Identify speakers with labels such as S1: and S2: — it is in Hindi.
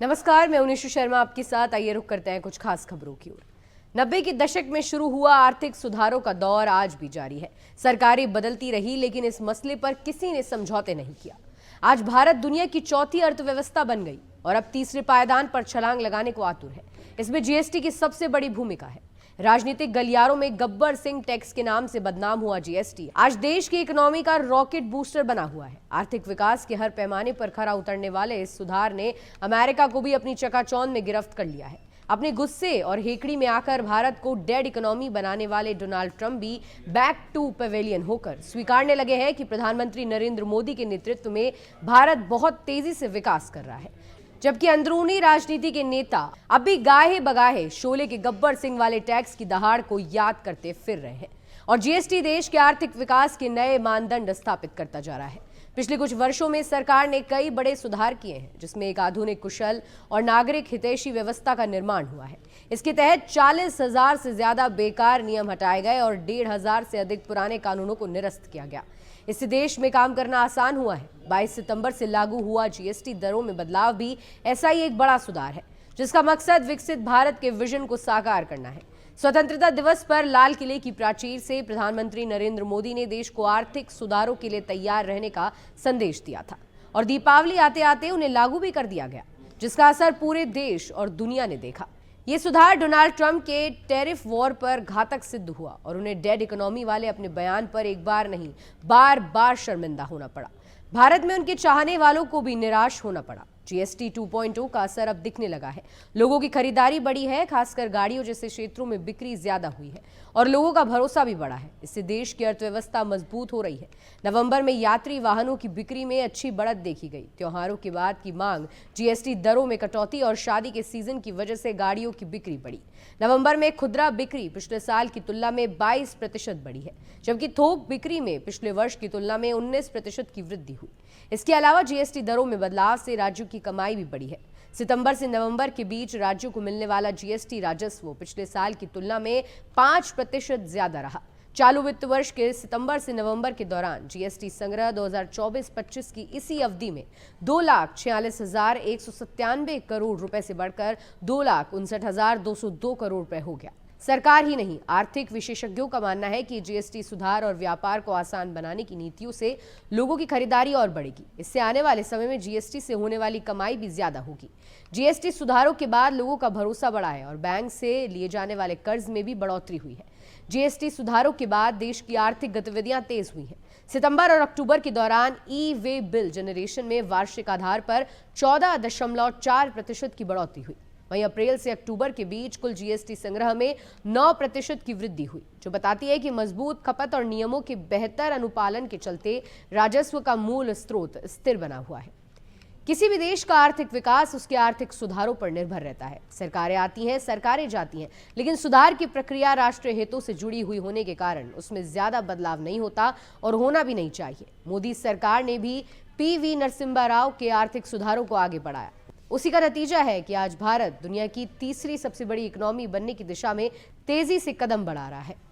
S1: नमस्कार, मैं उनिशु शर्मा आपके साथ। आइए रुक करते हैं कुछ खास खबरों की ओर। 90 के दशक में शुरू हुआ आर्थिक सुधारों का दौर आज भी जारी है। सरकारें बदलती रही, लेकिन इस मसले पर किसी ने समझौते नहीं किया। आज भारत दुनिया की चौथी अर्थव्यवस्था बन गई और अब तीसरे पायदान पर छलांग लगाने को आतुर है। इसमें जीएसटी की सबसे बड़ी भूमिका है। राजनीतिक गलियारों में गब्बर सिंह टैक्स के नाम से बदनाम हुआ जीएसटी आज देश की इकोनॉमी का रॉकेट बूस्टर बना हुआ है। आर्थिक विकास के हर पैमाने पर खरा उतरने वाले इस सुधार ने अमेरिका को भी अपनी चकाचौंध में गिरफ्त कर लिया है। अपने गुस्से और हेकड़ी में आकर भारत को डेड इकोनॉमी बनाने वाले डोनाल्ड ट्रंप भी बैक टू पेवेलियन होकर स्वीकारने लगे हैं कि प्रधानमंत्री नरेंद्र मोदी के नेतृत्व में भारत बहुत तेजी से विकास कर रहा है, जबकि अंदरूनी राजनीति के नेता अब भी गाहे बगाहे शोले के गब्बर सिंह वाले टैक्स की दहाड़ को याद करते फिर रहे हैं और जीएसटी देश के आर्थिक विकास के नए मानदंड स्थापित करता जा रहा है। पिछले कुछ वर्षों में सरकार ने कई बड़े सुधार किए हैं, जिसमें एक आधुनिक, कुशल और नागरिक हितैषी व्यवस्था का निर्माण हुआ है। इसके तहत 40,000 से ज्यादा बेकार नियम हटाए गए और 1,500 से अधिक पुराने कानूनों को निरस्त किया गया। इससे देश में काम करना आसान हुआ है। 22 सितंबर से लागू हुआ जीएसटी दरों में बदलाव भी ऐसा ही एक बड़ा सुधार है, जिसका मकसद विकसित भारत के विजन को साकार करना है। स्वतंत्रता दिवस पर लाल किले की प्राचीर से प्रधानमंत्री नरेंद्र मोदी ने देश को आर्थिक सुधारों के लिए तैयार रहने का संदेश दिया था और दीपावली आते आते उन्हें लागू भी कर दिया गया, जिसका असर पूरे देश और दुनिया ने देखा। ये सुधार डोनाल्ड ट्रंप के टैरिफ वॉर पर घातक सिद्ध हुआ और उन्हें डेड इकोनॉमी वाले अपने बयान पर एक बार नहीं, बार बार शर्मिंदा होना पड़ा। भारत में उनके चाहने वालों को भी निराश होना पड़ा। जीएसटी 2.0 का असर अब दिखने लगा है। लोगों की खरीदारी बढ़ी है, खासकर गाड़ियों जैसे क्षेत्रों में बिक्री ज्यादा हुई है और लोगों का भरोसा भी बढ़ा है। इससे देश की अर्थव्यवस्था मजबूत हो रही है। नवंबर में यात्री वाहनों की बिक्री में अच्छी बढ़त देखी गई। त्योहारों के बाद की मांग, जीएसटी दरों में कटौती और शादी के सीजन की वजह से गाड़ियों की बिक्री बढ़ी। नवंबर में खुदरा बिक्री पिछले साल की तुलना में 22% बढ़ी है, जबकि थोक बिक्री में पिछले वर्ष की तुलना में 19% की वृद्धि हुई। इसके अलावा जीएसटी दरों में बदलाव से राज्यों की कमाई भी बढ़ी है। सितंबर से नवंबर के बीच राज्यों को मिलने वाला जीएसटी राजस्व पिछले साल की तुलना में 5% ज्यादा रहा। चालू वित्त वर्ष के सितंबर से नवंबर के दौरान जीएसटी संग्रह 2024-25 की इसी अवधि में 2,46,197 करोड़ रुपए से बढ़कर 2,59,202 करोड़ रुपए हो गया। सरकार ही नहीं, आर्थिक विशेषज्ञों का मानना है कि जीएसटी सुधार और व्यापार को आसान बनाने की नीतियों से लोगों की खरीदारी और बढ़ेगी। इससे आने वाले समय में जीएसटी से होने वाली कमाई भी ज्यादा होगी। जीएसटी सुधारों के बाद लोगों का भरोसा बढ़ा है और बैंक से लिए जाने वाले कर्ज में भी बढ़ोतरी हुई है। जीएसटी सुधारों के बाद देश की आर्थिक गतिविधियां तेज हुई हैं। सितंबर और अक्टूबर के दौरान ई वे बिल जनरेशन में वार्षिक आधार पर 14.4% की बढ़ोतरी हुई। वहीं अप्रैल से अक्टूबर के बीच कुल जीएसटी संग्रह में 9% की वृद्धि हुई, जो बताती है कि मजबूत खपत और नियमों के बेहतर अनुपालन के चलते राजस्व का मूल स्रोत स्थिर बना हुआ है। किसी भी देश का आर्थिक विकास उसके आर्थिक सुधारों पर निर्भर रहता है। सरकारें आती हैं, सरकारें जाती हैं, लेकिन सुधार की प्रक्रिया राष्ट्रीय हितों से जुड़ी हुई होने के कारण उसमें ज्यादा बदलाव नहीं होता और होना भी नहीं चाहिए। मोदी सरकार ने भी पीवी नरसिम्हा राव के आर्थिक सुधारों को आगे बढ़ाया। उसी का नतीजा है कि आज भारत दुनिया की तीसरी सबसे बड़ी इकोनॉमी बनने की दिशा में तेजी से कदम बढ़ा रहा है।